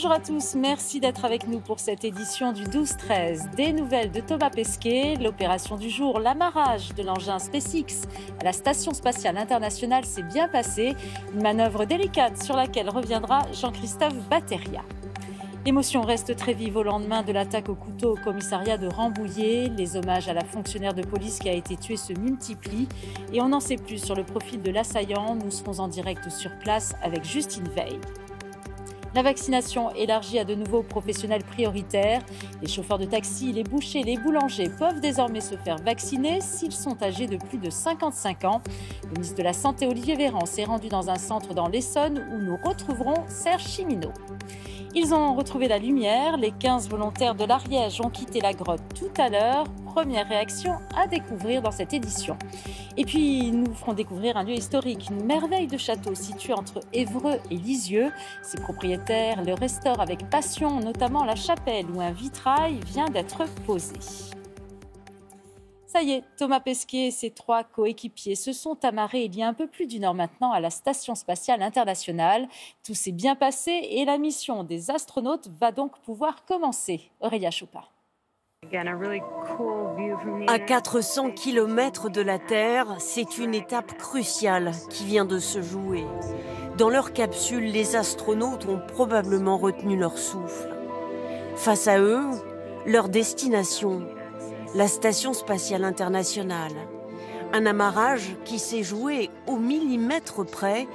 Bonjour à tous, merci d'être avec nous pour cette édition du 12-13. Des nouvelles de Thomas Pesquet, l'opération du jour, l'amarrage de l'engin SpaceX à la Station spatiale internationale s'est bien passé. Une manœuvre délicate sur laquelle reviendra Jean-Christophe Bateria. L'émotion reste très vive au lendemain de l'attaque au couteau au commissariat de Rambouillet. Les hommages à la fonctionnaire de police qui a été tuée se multiplient. Et on n'en sait plus sur le profil de l'assaillant. Nous serons en direct sur place avec Justine Veil. La vaccination élargie à de nouveaux professionnels prioritaires. Les chauffeurs de taxi, les bouchers, les boulangers peuvent désormais se faire vacciner s'ils sont âgés de plus de 55 ans. Le ministre de la Santé, Olivier Véran, s'est rendu dans un centre dans l'Essonne où nous retrouverons Serge Chiminot. Ils ont retrouvé la lumière. Les 15 volontaires de l'Ariège ont quitté la grotte tout à l'heure. Première réaction à découvrir dans cette édition. Et puis, nous ferons découvrir un lieu historique, une merveille de château située entre Évreux et Lisieux. Ses propriétaires le restaurent avec passion, notamment la chapelle où un vitrail vient d'être posé. Ça y est, Thomas Pesquet et ses 3 coéquipiers se sont amarrés il y a un peu plus d'1 heure maintenant à la Station spatiale internationale. Tout s'est bien passé et la mission des astronautes va donc pouvoir commencer. Aurélia Chopin. À 400 km de la Terre, c'est une étape cruciale qui vient de se jouer. Dans leur capsule, les astronautes ont probablement retenu leur souffle. Face à eux, leur destination, la Station spatiale internationale. Un amarrage qui s'est joué au millimètre près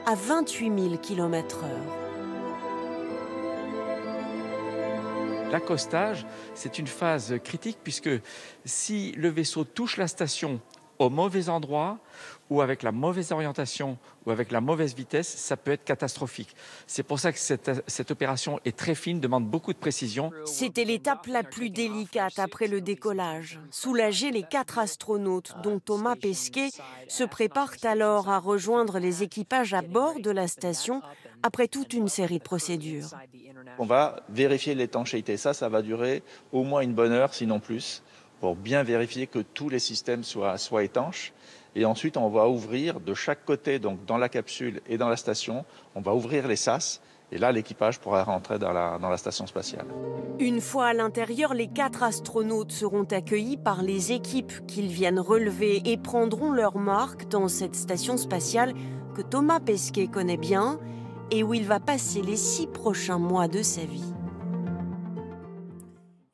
à 28 000 km/h. L'accostage, c'est une phase critique puisque si le vaisseau touche la station au mauvais endroit ou avec la mauvaise orientation ou avec la mauvaise vitesse, ça peut être catastrophique. C'est pour ça que cette opération est très fine, demande beaucoup de précision. C'était l'étape la plus délicate après le décollage. Soulager les 4 astronautes, dont Thomas Pesquet, se préparent alors à rejoindre les équipages à bord de la station après toute une série de procédures. On va vérifier l'étanchéité. Ça va durer au moins une bonne heure, sinon plus, pour bien vérifier que tous les systèmes soient étanches. Et ensuite, on va ouvrir de chaque côté, donc dans la capsule et dans la station, on va ouvrir les sas. Et là, l'équipage pourra rentrer dans la station spatiale. Une fois à l'intérieur, les 4 astronautes seront accueillis par les équipes qu'ils viennent relever et prendront leur marque dans cette station spatiale que Thomas Pesquet connaît bien et où il va passer les 6 prochains mois de sa vie.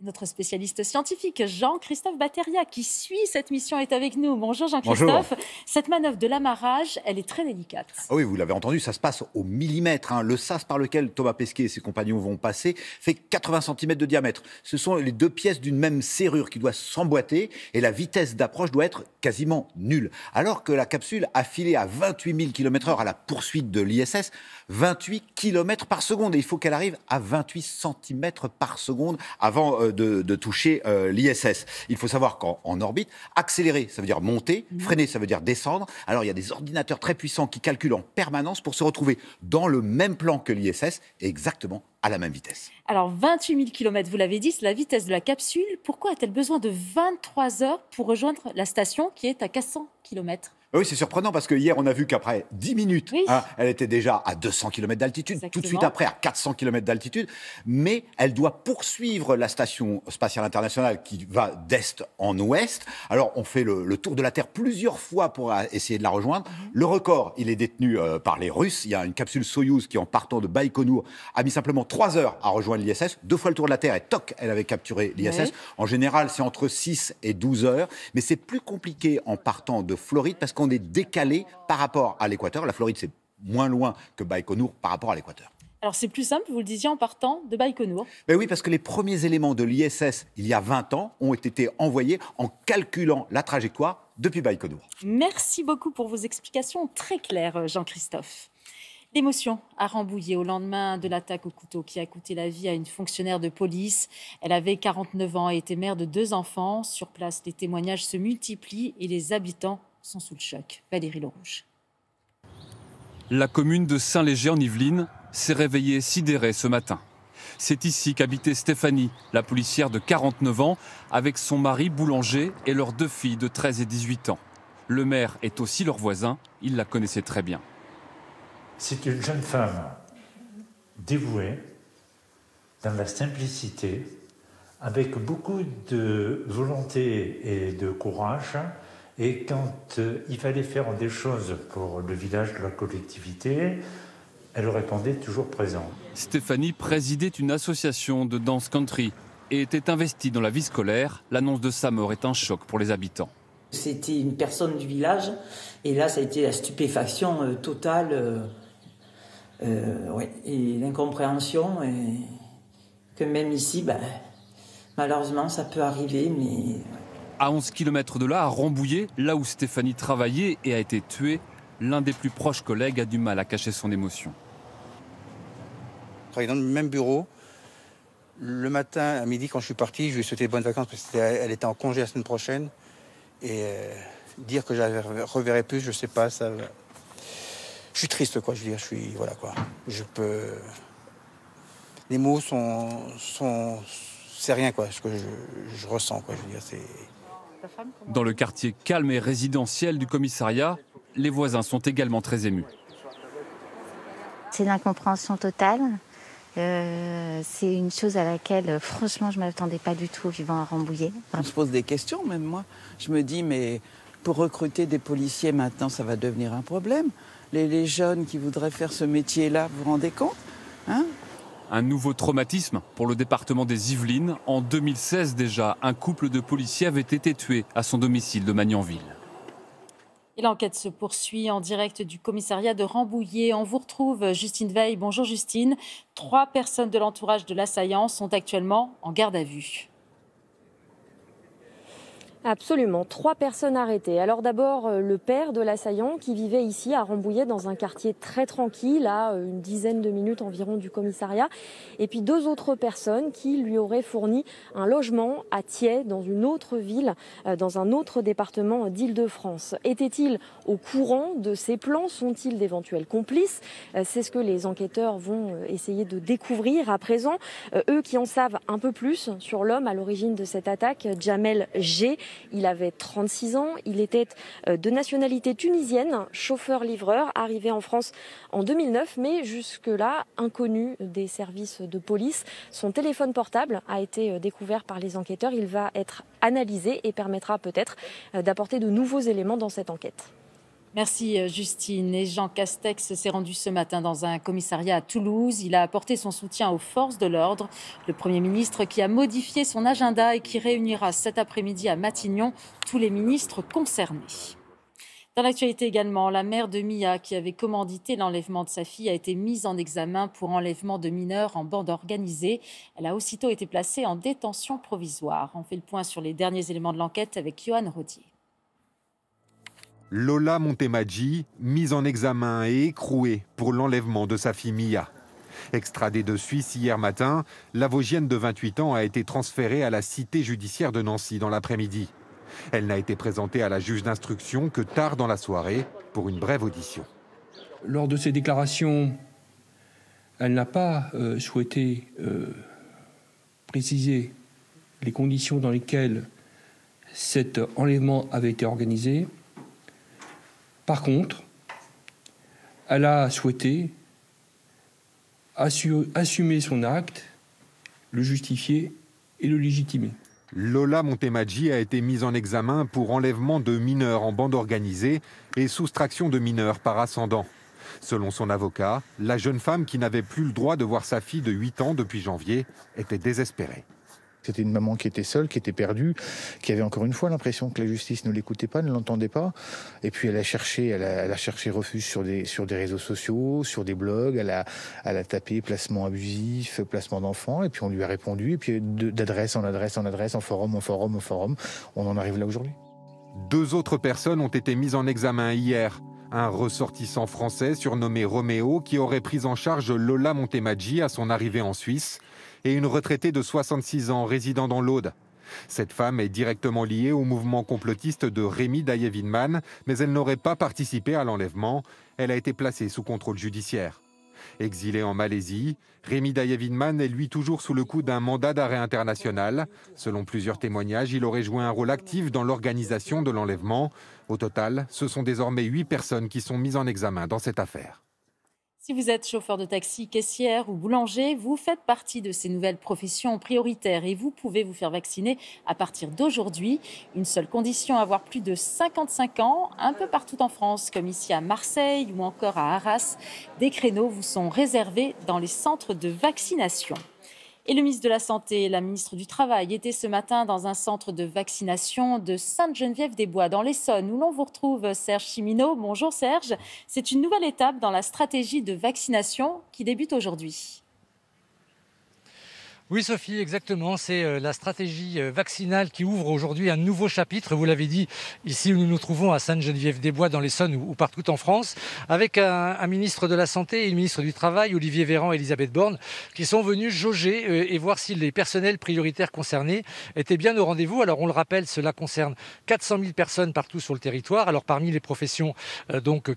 Notre spécialiste scientifique, Jean-Christophe Bateria, qui suit cette mission, est avec nous. Bonjour Jean-Christophe. Bonjour. Cette manœuvre de l'amarrage, elle est très délicate. Ah oui, vous l'avez entendu, ça se passe au millimètre. Le sas par lequel Thomas Pesquet et ses compagnons vont passer fait 80 cm de diamètre. Ce sont les 2 pièces d'une même serrure qui doit s'emboîter et la vitesse d'approche doit être quasiment nulle. Alors que la capsule a filé à 28 000 km/h à la poursuite de l'ISS, 28 km par seconde. Et il faut qu'elle arrive à 28 cm par seconde avant de toucher l'ISS. Il faut savoir qu'en orbite, accélérer, ça veut dire monter, freiner, ça veut dire descendre. Alors il y a des ordinateurs très puissants qui calculent en permanence pour se retrouver dans le même plan que l'ISS, exactement à la même vitesse. Alors 28 000 km, vous l'avez dit, c'est la vitesse de la capsule. Pourquoi a-t-elle besoin de 23 heures pour rejoindre la station qui est à 400 km ? Oui, c'est surprenant parce que hier, on a vu qu'après 10 minutes, elle était déjà à 200 km d'altitude, Exactement. Tout de suite après à 400 km d'altitude, mais elle doit poursuivre la Station spatiale internationale qui va d'est en ouest. Alors, on fait le tour de la Terre plusieurs fois pour essayer de la rejoindre. Le record, il est détenu par les Russes. Il y a une capsule Soyouz qui, en partant de Baïkonour, a mis simplement 3 heures à rejoindre l'ISS, 2 fois le tour de la Terre et toc, elle avait capturé l'ISS. Oui. En général, c'est entre 6 et 12 heures, mais c'est plus compliqué en partant de Floride parce qu'on est décalé par rapport à l'équateur. La Floride, c'est moins loin que Baïkonour par rapport à l'équateur. Alors c'est plus simple, vous le disiez, en partant de Baïkonour. Ben oui, parce que les premiers éléments de l'ISS, il y a 20 ans, ont été envoyés en calculant la trajectoire depuis Baïkonour. Merci beaucoup pour vos explications très claires, Jean-Christophe. L'émotion a Rambouillet au lendemain de l'attaque au couteau qui a coûté la vie à une fonctionnaire de police. Elle avait 49 ans et était mère de 2 enfants. Sur place, les témoignages se multiplient et les habitants sont sous le choc. Valérie Lerouge. La commune de Saint-Léger en Yvelines s'est réveillée sidérée ce matin. C'est ici qu'habitait Stéphanie, la policière de 49 ans, avec son mari boulanger et leurs 2 filles de 13 et 18 ans. Le maire est aussi leur voisin, il la connaissait très bien. C'est une jeune femme dévouée, dans la simplicité, avec beaucoup de volonté et de courage. Et quand il fallait faire des choses pour le village, de la collectivité, elle répondait toujours présent. Stéphanie présidait une association de dance country et était investie dans la vie scolaire. L'annonce de sa mort est un choc pour les habitants. C'était une personne du village et là ça a été la stupéfaction totale et l'incompréhension et que même ici, malheureusement ça peut arriver mais... À 11 km de là, à Rambouillet, là où Stéphanie travaillait et a été tuée, l'un des plus proches collègues a du mal à cacher son émotion. Je travaillais dans le même bureau. Le matin, à midi, quand je suis parti, je lui ai souhaité bonnes vacances parce qu'elle était en congé la semaine prochaine. Et dire que je la reverrai plus, je sais pas, ça... Je suis triste, quoi, je veux dire, je suis... Voilà, quoi. Je peux... Les mots c'est rien, quoi, ce que je ressens, quoi, je veux dire, c'est... Dans le quartier calme et résidentiel du commissariat, les voisins sont également très émus. C'est l'incompréhension totale. C'est une chose à laquelle, franchement, je ne m'attendais pas du tout vivant à Rambouillet. On se pose des questions, même moi. Je me dis, mais pour recruter des policiers maintenant, ça va devenir un problème. Les jeunes qui voudraient faire ce métier-là, vous vous rendez compte, hein ? Un nouveau traumatisme pour le département des Yvelines. En 2016 déjà, un couple de policiers avait été tué à son domicile de Magnanville. Et l'enquête se poursuit en direct du commissariat de Rambouillet. On vous retrouve Justine Veil. Bonjour Justine. 3 personnes de l'entourage de l'assaillant sont actuellement en garde à vue. Absolument, 3 personnes arrêtées. Alors d'abord, le père de l'assaillant qui vivait ici à Rambouillet dans un quartier très tranquille, à une dizaine de minutes environ du commissariat. Et puis 2 autres personnes qui lui auraient fourni un logement à Thiais, dans une autre ville, dans un autre département d'Île-de-France. Étaient-ils au courant de ces plans? Sont-ils d'éventuels complices? C'est ce que les enquêteurs vont essayer de découvrir à présent. Eux qui en savent un peu plus sur l'homme à l'origine de cette attaque, Jamel G. Il avait 36 ans, il était de nationalité tunisienne, chauffeur-livreur, arrivé en France en 2009, mais jusque-là inconnu des services de police. Son téléphone portable a été découvert par les enquêteurs. Il va être analysé et permettra peut-être d'apporter de nouveaux éléments dans cette enquête. Merci Justine. Et Jean Castex s'est rendu ce matin dans un commissariat à Toulouse. Il a apporté son soutien aux forces de l'ordre. Le Premier ministre qui a modifié son agenda et qui réunira cet après-midi à Matignon tous les ministres concernés. Dans l'actualité également, la mère de Mia qui avait commandité l'enlèvement de sa fille a été mise en examen pour enlèvement de mineurs en bande organisée. Elle a aussitôt été placée en détention provisoire. On fait le point sur les derniers éléments de l'enquête avec Johan Rodier. Lola Montemaggi, mise en examen et écrouée pour l'enlèvement de sa fille Mia. Extradée de Suisse hier matin, la Vosgienne de 28 ans a été transférée à la cité judiciaire de Nancy dans l'après-midi. Elle n'a été présentée à la juge d'instruction que tard dans la soirée pour une brève audition. Lors de ses déclarations, elle n'a pas souhaité préciser les conditions dans lesquelles cet enlèvement avait été organisé. Par contre, elle a souhaité assumer son acte, le justifier et le légitimer. Lola Montemaggi a été mise en examen pour enlèvement de mineurs en bande organisée et soustraction de mineurs par ascendant. Selon son avocat, la jeune femme qui n'avait plus le droit de voir sa fille de 8 ans depuis janvier était désespérée. C'était une maman qui était seule, qui était perdue, qui avait encore une fois l'impression que la justice ne l'écoutait pas, ne l'entendait pas. Et puis elle a cherché refuge sur des réseaux sociaux, sur des blogs. Elle a tapé placement abusif, placement d'enfants. Et puis on lui a répondu. Et puis d'adresse en adresse en adresse, en forum, on en arrive là aujourd'hui. 2 autres personnes ont été mises en examen hier. Un ressortissant français surnommé Roméo qui aurait pris en charge Lola Montemaggi à son arrivée en Suisse et une retraitée de 66 ans résidant dans l'Aude. Cette femme est directement liée au mouvement complotiste de Rémi Daye-Widmann, mais elle n'aurait pas participé à l'enlèvement. Elle a été placée sous contrôle judiciaire. Exilé en Malaisie, Rémi Daye-Widmann est lui toujours sous le coup d'un mandat d'arrêt international. Selon plusieurs témoignages, il aurait joué un rôle actif dans l'organisation de l'enlèvement. Au total, ce sont désormais 8 personnes qui sont mises en examen dans cette affaire. Si vous êtes chauffeur de taxi, caissière ou boulanger, vous faites partie de ces nouvelles professions prioritaires et vous pouvez vous faire vacciner à partir d'aujourd'hui. Une seule condition, avoir plus de 55 ans, un peu partout en France, comme ici à Marseille ou encore à Arras. Des créneaux vous sont réservés dans les centres de vaccination. Et le ministre de la Santé et la ministre du Travail étaient ce matin dans un centre de vaccination de Sainte-Geneviève-des-Bois, dans l'Essonne, où l'on vous retrouve Serge Chimino. Bonjour Serge. C'est une nouvelle étape dans la stratégie de vaccination qui débute aujourd'hui. Oui Sophie, exactement. C'est la stratégie vaccinale qui ouvre aujourd'hui un nouveau chapitre. Vous l'avez dit, ici où nous nous trouvons à Sainte-Geneviève-des-Bois dans l'Essonne ou partout en France, avec un ministre de la Santé et une ministre du Travail, Olivier Véran et Elisabeth Borne, qui sont venus jauger et voir si les personnels prioritaires concernés étaient bien au rendez-vous. Alors on le rappelle, cela concerne 400 000 personnes partout sur le territoire. Alors parmi les professions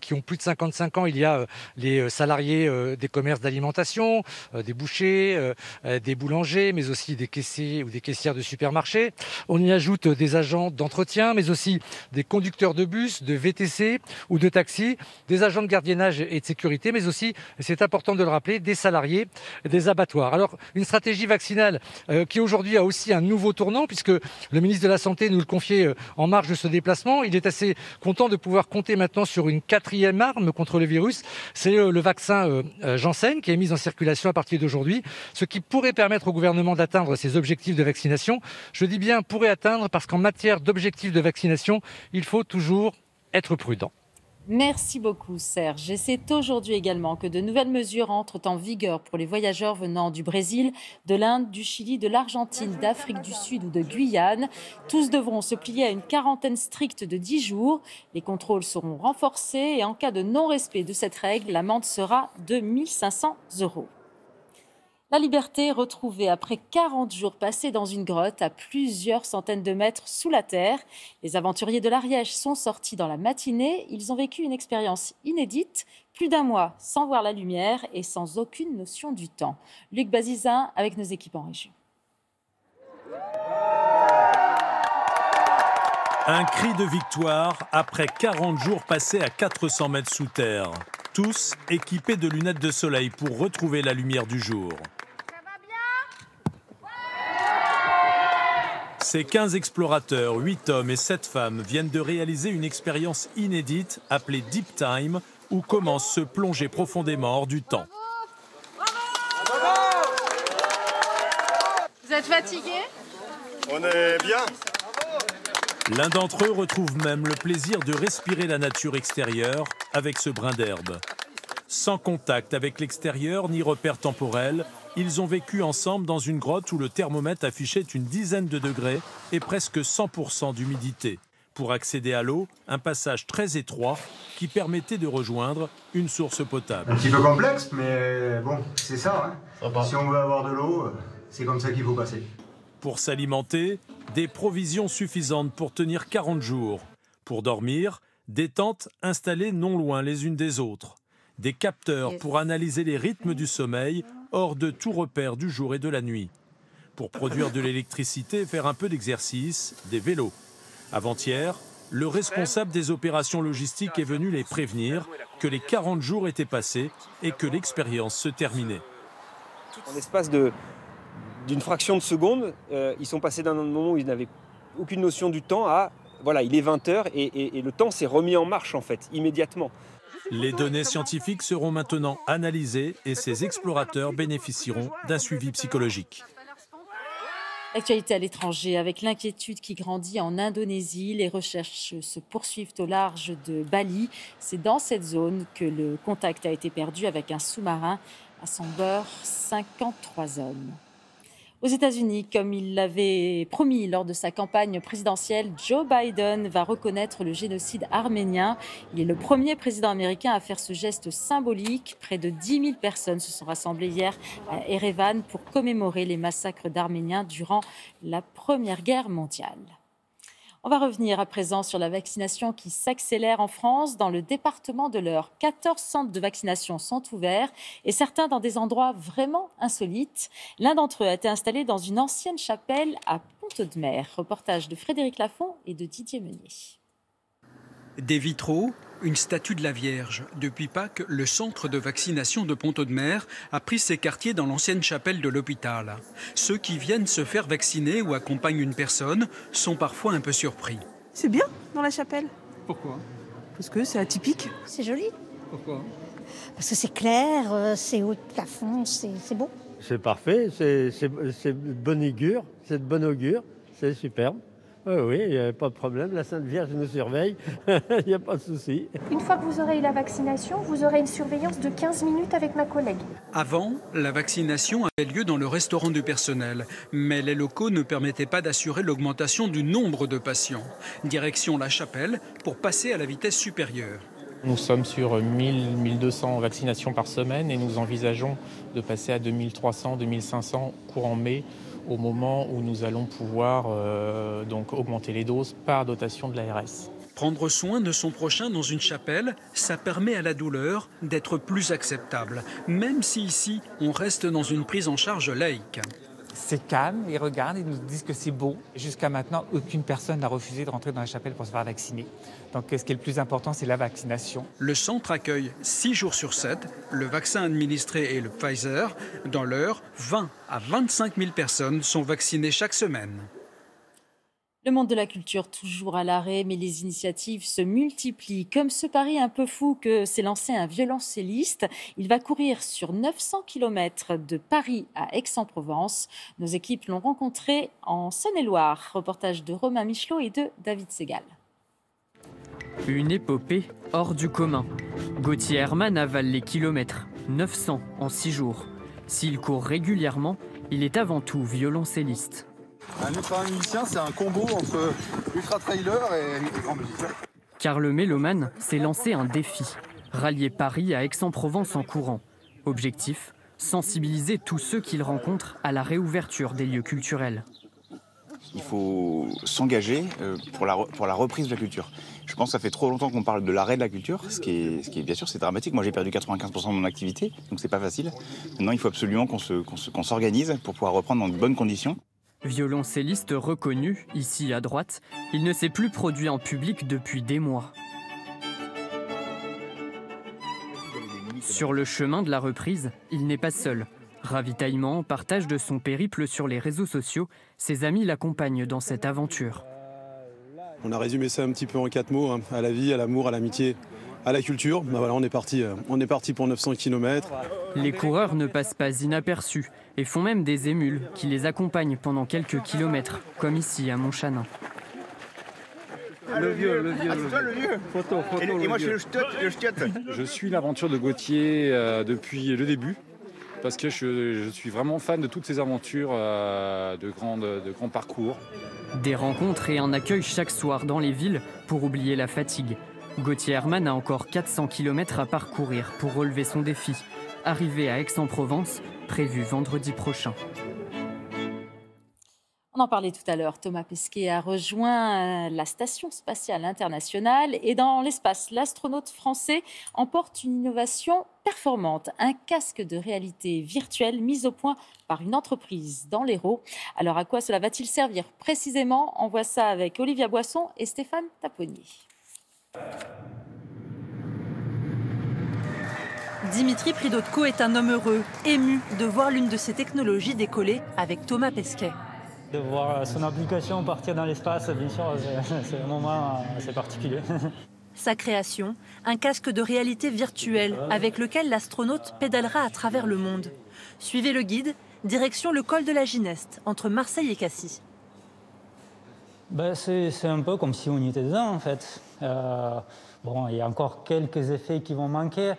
qui ont plus de 55 ans, il y a les salariés des commerces d'alimentation, des bouchers, des boulangers, mais aussi des caissiers ou des caissières de supermarchés. On y ajoute des agents d'entretien, mais aussi des conducteurs de bus, de VTC ou de taxi, des agents de gardiennage et de sécurité, mais aussi, c'est important de le rappeler, des salariés des abattoirs. Alors, une stratégie vaccinale qui aujourd'hui a aussi un nouveau tournant, puisque le ministre de la Santé nous le confiait en marge de ce déplacement. Il est assez content de pouvoir compter maintenant sur une 4e arme contre le virus. C'est le vaccin Janssen qui est mis en circulation à partir d'aujourd'hui, ce qui pourrait permettre au gouvernement d'atteindre ses objectifs de vaccination. Je dis bien pourrait atteindre parce qu'en matière d'objectifs de vaccination, il faut toujours être prudent. Merci beaucoup Serge. Et c'est aujourd'hui également que de nouvelles mesures entrent en vigueur pour les voyageurs venant du Brésil, de l'Inde, du Chili, de l'Argentine, d'Afrique du Sud ou de Guyane. Tous devront se plier à une quarantaine stricte de 10 jours. Les contrôles seront renforcés et en cas de non-respect de cette règle, l'amende sera de 1 500 €. La liberté retrouvée après 40 jours passés dans une grotte à plusieurs centaines de mètres sous la terre. Les aventuriers de l'Ariège sont sortis dans la matinée. Ils ont vécu une expérience inédite, plus d'1 mois sans voir la lumière et sans aucune notion du temps. Luc Bazizin avec nos équipes en région. Un cri de victoire après 40 jours passés à 400 mètres sous terre. Tous équipés de lunettes de soleil pour retrouver la lumière du jour. Ces 15 explorateurs, 8 hommes et 7 femmes, viennent de réaliser une expérience inédite appelée Deep Time, où commence se plonger profondément hors du temps. Vous êtes fatigués ? On est bien. L'un d'entre eux retrouve même le plaisir de respirer la nature extérieure avec ce brin d'herbe. Sans contact avec l'extérieur ni repère temporel, ils ont vécu ensemble dans une grotte où le thermomètre affichait une dizaine de degrés et presque 100% d'humidité. Pour accéder à l'eau, un passage très étroit qui permettait de rejoindre une source potable. Un petit peu complexe, mais bon, c'est ça. Si on veut avoir de l'eau, c'est comme ça qu'il faut passer. Pour s'alimenter, des provisions suffisantes pour tenir 40 jours. Pour dormir, des tentes installées non loin les unes des autres. Des capteurs pour analyser les rythmes du sommeil hors de tout repère du jour et de la nuit. Pour produire de l'électricité et faire un peu d'exercice, des vélos. Avant-hier, le responsable des opérations logistiques est venu les prévenir que les 40 jours étaient passés et que l'expérience se terminait. En l'espace d'une fraction de seconde, ils sont passés d'un moment où ils n'avaient aucune notion du temps à, voilà, il est 20h et le temps s'est remis en marche en fait, immédiatement. Les données scientifiques seront maintenant analysées et ces explorateurs bénéficieront d'un suivi psychologique. L'actualité à l'étranger, avec l'inquiétude qui grandit en Indonésie, les recherches se poursuivent au large de Bali. C'est dans cette zone que le contact a été perdu avec un sous-marin. À son bord, 53 hommes. Aux États-Unis, comme il l'avait promis lors de sa campagne présidentielle, Joe Biden va reconnaître le génocide arménien. Il est le premier président américain à faire ce geste symbolique. Près de 10 000 personnes se sont rassemblées hier à Erevan pour commémorer les massacres d'Arméniens durant la Première Guerre mondiale. On va revenir à présent sur la vaccination qui s'accélère en France. Dans le département de l'Eure, 14 centres de vaccination sont ouverts et certains dans des endroits vraiment insolites. L'un d'entre eux a été installé dans une ancienne chapelle à Pont-Audemer. Reportage de Frédéric Lafont et de Didier Meunier. Des vitraux, une statue de la Vierge. Depuis Pâques, le centre de vaccination de Pont-Audemer a pris ses quartiers dans l'ancienne chapelle de l'hôpital. Ceux qui viennent se faire vacciner ou accompagnent une personne sont parfois un peu surpris. C'est bien dans la chapelle. Pourquoi? Parce que c'est atypique. C'est joli. Pourquoi? Parce que c'est clair, c'est haut de plafond, c'est beau. C'est parfait, c'est de bon augure, c'est de bon augure, c'est superbe. Oui, il n'y a pas de problème, la Sainte Vierge nous surveille, il n'y a pas de souci. Une fois que vous aurez eu la vaccination, vous aurez une surveillance de 15 minutes avec ma collègue. Avant, la vaccination avait lieu dans le restaurant du personnel, mais les locaux ne permettaient pas d'assurer l'augmentation du nombre de patients. Direction la chapelle pour passer à la vitesse supérieure. Nous sommes sur 1000-1200 vaccinations par semaine et nous envisageons de passer à 2300-2500 courant mai, au moment où nous allons pouvoir donc augmenter les doses par dotation de l'ARS. Prendre soin de son prochain dans une chapelle, ça permet à la douleur d'être plus acceptable, même si ici, on reste dans une prise en charge laïque. C'est calme, ils regardent, ils nous disent que c'est beau. Jusqu'à maintenant, aucune personne n'a refusé de rentrer dans la chapelle pour se faire vacciner. Donc ce qui est le plus important, c'est la vaccination. Le centre accueille 6 jours sur 7 le vaccin administré est le Pfizer. Dans l'heure, 20 à 25 000 personnes sont vaccinées chaque semaine. Le monde de la culture toujours à l'arrêt, mais les initiatives se multiplient. Comme ce pari un peu fou que s'est lancé un violoncelliste, il va courir sur 900 km de Paris à Aix-en-Provence. Nos équipes l'ont rencontré en Saône-et-Loire. Reportage de Romain Michelot et de David Segal. Une épopée hors du commun. Gauthier Herman avale les kilomètres, 900 en 6 jours. S'il court régulièrement, il est avant tout violoncelliste. Un ultra musicien, c'est un combo entre ultra trailer et grand musicien. Car le mélomane s'est lancé un défi. Rallier Paris à Aix-en-Provence en courant. Objectif, sensibiliser tous ceux qu'il rencontre à la réouverture des lieux culturels. Il faut s'engager pour la reprise de la culture. Je pense que ça fait trop longtemps qu'on parle de l'arrêt de la culture, ce qui est bien sûr c'est dramatique. Moi j'ai perdu 95% de mon activité, donc c'est pas facile. Maintenant il faut absolument qu'on s'organise pour pouvoir reprendre dans de bonnes conditions. Violoncelliste reconnu, ici à droite, il ne s'est plus produit en public depuis des mois. Sur le chemin de la reprise, il n'est pas seul. Ravitaillement, partage de son périple sur les réseaux sociaux, ses amis l'accompagnent dans cette aventure. On a résumé ça un petit peu en 4 mots, hein, à la vie, à l'amour, à l'amitié, à la culture. Ben voilà, on est parti pour 900 km. Les coureurs ne passent pas inaperçus et font même des émules qui les accompagnent pendant quelques kilomètres, comme ici à Montchanin. Le vieux. Photo, et moi je suis le ch'tiote. Je suis l'aventure de Gauthier depuis le début, parce que je suis vraiment fan de toutes ces aventures de grands parcours. Des rencontres et un accueil chaque soir dans les villes pour oublier la fatigue. Gauthier Herman a encore 400 km à parcourir pour relever son défi. Arrivé à Aix-en-Provence, prévu vendredi prochain. On en parlait tout à l'heure, Thomas Pesquet a rejoint la Station spatiale internationale et dans l'espace, l'astronaute français emporte une innovation performante, un casque de réalité virtuelle mis au point par une entreprise dans l'Hérault. Alors à quoi cela va-t-il servir précisément? On voit ça avec Olivia Boisson et Stéphane Taponnier. Dimitri Pridotko est un homme heureux, ému de voir l'une de ses technologies décoller avec Thomas Pesquet. De voir son application partir dans l'espace, bien sûr, c'est un moment assez particulier. Sa création, un casque de réalité virtuelle avec lequel l'astronaute pédalera à travers le monde. Suivez le guide, direction le col de la Gineste, entre Marseille et Cassis. C'est un peu comme si on y était dedans, en fait. Bon, il y a encore quelques effets qui vont manquer.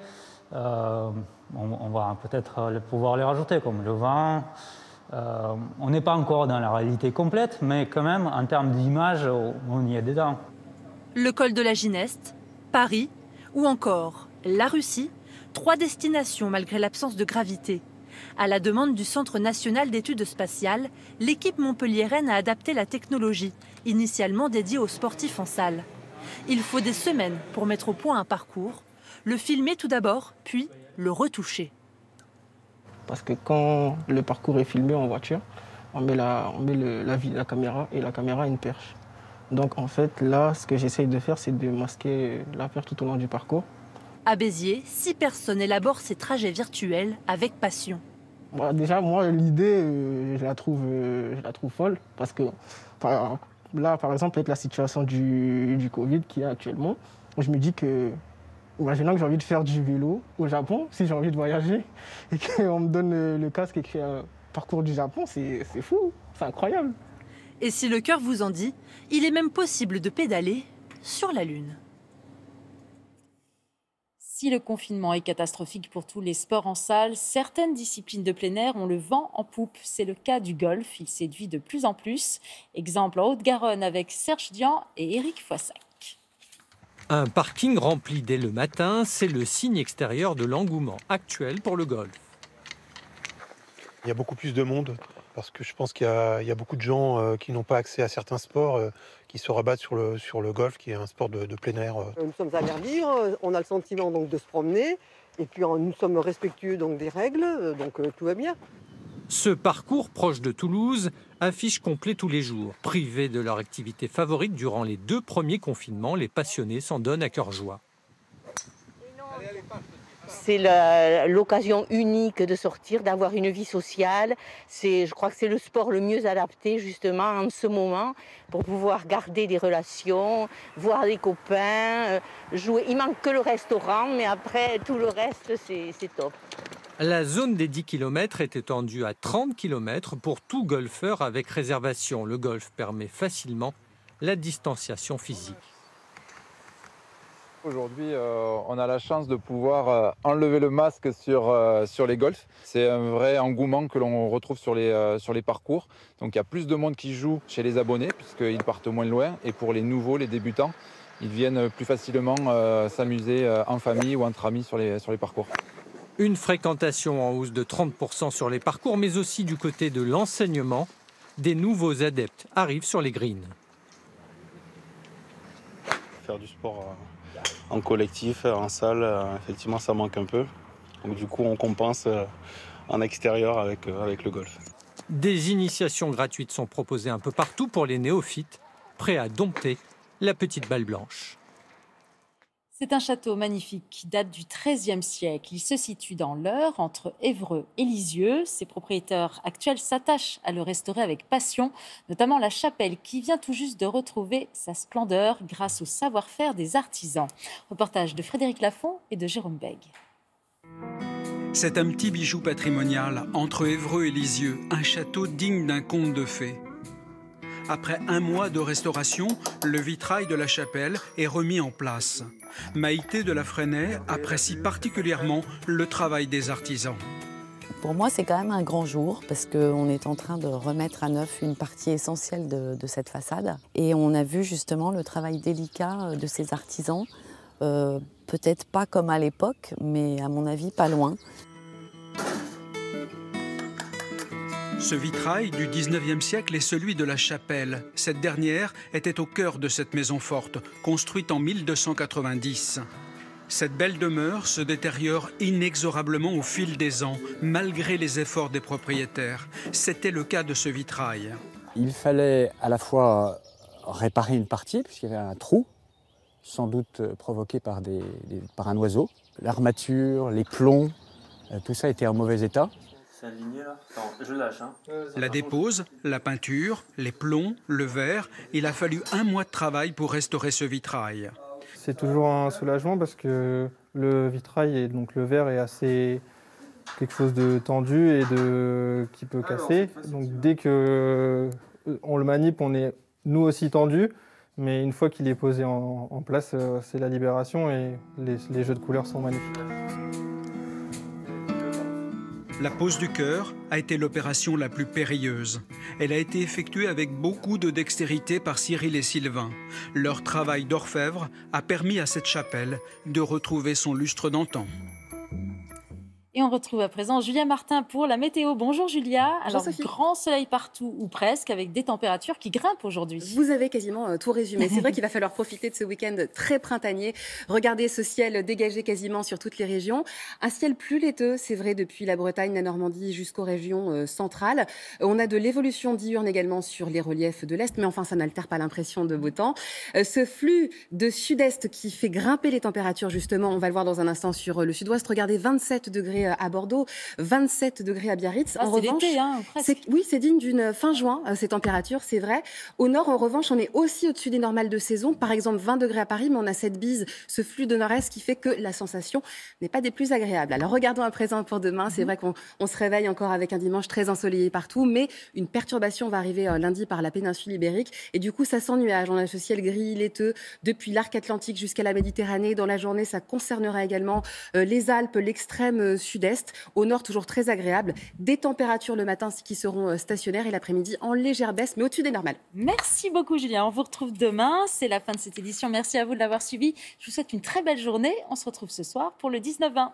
On va peut-être pouvoir les rajouter, comme le vent. On n'est pas encore dans la réalité complète, mais quand même, en termes d'image, on y est dedans. Le col de la Gineste, Paris ou encore la Russie, 3 destinations malgré l'absence de gravité. À la demande du Centre national d'études spatiales, l'équipe montpelliéraine a adapté la technologie, initialement dédiée aux sportifs en salle. Il faut des semaines pour mettre au point un parcours, le filmer tout d'abord, puis le retoucher. Parce que quand le parcours est filmé en voiture, on met la caméra et la caméra a une perche. Donc en fait, là, ce que j'essaye de faire, c'est de masquer la peur tout au long du parcours. À Béziers, 6 personnes élaborent ces trajets virtuels avec passion. Bon, déjà, moi, l'idée, je la trouve folle. Parce que là, par exemple, avec la situation du Covid qu'il y a actuellement, je me dis que, imaginons que j'ai envie de faire du vélo au Japon, si j'ai envie de voyager, et qu'on me donne le casque écrit parcours du Japon, c'est fou, c'est incroyable. Et si le cœur vous en dit, il est même possible de pédaler sur la Lune. Si le confinement est catastrophique pour tous les sports en salle, certaines disciplines de plein air ont le vent en poupe. C'est le cas du golf, il séduit de plus en plus. Exemple en Haute-Garonne avec Serge Dian et Éric Foissac. Un parking rempli dès le matin, c'est le signe extérieur de l'engouement actuel pour le golf. Il y a beaucoup plus de monde parce que je pense qu'il y a beaucoup de gens qui n'ont pas accès à certains sports qui se rabattent sur le golf, qui est un sport de plein air. Nous sommes à l'air libre, on a le sentiment donc, de se promener et puis nous sommes respectueux donc, des règles, donc tout va bien. Ce parcours proche de Toulouse affiche complet tous les jours. Privés de leur activité favorite durant les 2 premiers confinements, les passionnés s'en donnent à cœur joie. C'est l'occasion unique de sortir, d'avoir une vie sociale. Je crois que c'est le sport le mieux adapté justement en ce moment pour pouvoir garder des relations, voir des copains, jouer. Il manque que le restaurant, mais après tout le reste c'est top. La zone des 10 km est étendue à 30 km pour tout golfeur avec réservation. Le golf permet facilement la distanciation physique. Aujourd'hui, on a la chance de pouvoir enlever le masque sur les golfs. C'est un vrai engouement que l'on retrouve sur les parcours. Donc il y a plus de monde qui joue chez les abonnés puisqu'ils partent moins loin. Et pour les nouveaux, les débutants, ils viennent plus facilement s'amuser en famille ou entre amis sur les parcours. Une fréquentation en hausse de 30% sur les parcours, mais aussi du côté de l'enseignement. Des nouveaux adeptes arrivent sur les greens. Faire du sport en collectif, en salle, effectivement ça manque un peu. Donc du coup on compense en extérieur avec le golf. Des initiations gratuites sont proposées un peu partout pour les néophytes, prêts à dompter la petite balle blanche. C'est un château magnifique qui date du XIIIe siècle. Il se situe dans l'Eure, entre Évreux et Lisieux. Ses propriétaires actuels s'attachent à le restaurer avec passion, notamment la chapelle qui vient tout juste de retrouver sa splendeur grâce au savoir-faire des artisans. Reportage de Frédéric Lafont et de Jérôme Beg. C'est un petit bijou patrimonial entre Évreux et Lisieux, un château digne d'un conte de fées. Après 1 mois de restauration, le vitrail de la chapelle est remis en place. Maïté de la Fresnaye apprécie particulièrement le travail des artisans. Pour moi, c'est quand même un grand jour parce qu'on est en train de remettre à neuf une partie essentielle de cette façade. Et on a vu justement le travail délicat de ces artisans, peut-être pas comme à l'époque, mais à mon avis pas loin. Ce vitrail du 19e siècle est celui de la chapelle. Cette dernière était au cœur de cette maison forte, construite en 1290. Cette belle demeure se détériore inexorablement au fil des ans, malgré les efforts des propriétaires. C'était le cas de ce vitrail. Il fallait à la fois réparer une partie, puisqu'il y avait un trou, sans doute provoqué par un oiseau. L'armature, les plombs, tout ça était en mauvais état. Je lâche. La dépose, la peinture, les plombs, le verre, il a fallu 1 mois de travail pour restaurer ce vitrail. C'est toujours un soulagement parce que le vitrail et donc le verre est assez quelque chose de tendu et qui peut casser. Donc dès que on le manip, on est nous aussi tendu, mais une fois qu'il est posé en place, c'est la libération et les jeux de couleurs sont magnifiques. La pose du cœur a été l'opération la plus périlleuse. Elle a été effectuée avec beaucoup de dextérité par Cyril et Sylvain. Leur travail d'orfèvre a permis à cette chapelle de retrouver son lustre d'antan. Et on retrouve à présent Julia Martin pour la météo. Bonjour Julia. Bonjour Alors, Sophie. grand soleil partout ou presque, avec des températures qui grimpent aujourd'hui. Vous avez quasiment tout résumé. C'est vrai qu'il va falloir profiter de ce week-end très printanier. Regardez ce ciel dégagé quasiment sur toutes les régions. Un ciel plus laiteux, c'est vrai, depuis la Bretagne, la Normandie jusqu'aux régions centrales. On a de l'évolution diurne également sur les reliefs de l'Est, mais enfin, ça n'altère pas l'impression de beau temps. Ce flux de sud-est qui fait grimper les températures, justement, on va le voir dans un instant sur le sud-ouest. Regardez, 27 degrés à Bordeaux, 27 degrés à Biarritz. En revanche, l'été, presque. Oui, c'est digne d'une fin juin, ces températures, c'est vrai. Au nord, en revanche, on est aussi au-dessus des normales de saison. Par exemple, 20 degrés à Paris, mais on a cette bise, ce flux de nord-est qui fait que la sensation n'est pas des plus agréables. Alors, regardons à présent pour demain. C'est vrai qu'on se réveille encore avec un dimanche très ensoleillé partout, mais une perturbation va arriver lundi par la péninsule ibérique. Et du coup, ça sent nuage. On a ce ciel gris, laiteux, depuis l'arc atlantique jusqu'à la Méditerranée. Dans la journée, ça concernera également les Alpes, l'extrême sud-est. Au nord, toujours très agréable. Des températures le matin qui seront stationnaires et l'après-midi en légère baisse, mais au-dessus des normales. Merci beaucoup Julien. On vous retrouve demain. C'est la fin de cette édition. Merci à vous de l'avoir suivi. Je vous souhaite une très belle journée. On se retrouve ce soir pour le 19-20.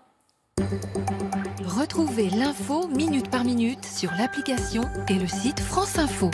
Retrouvez l'info minute par minute sur l'application et le site France Info.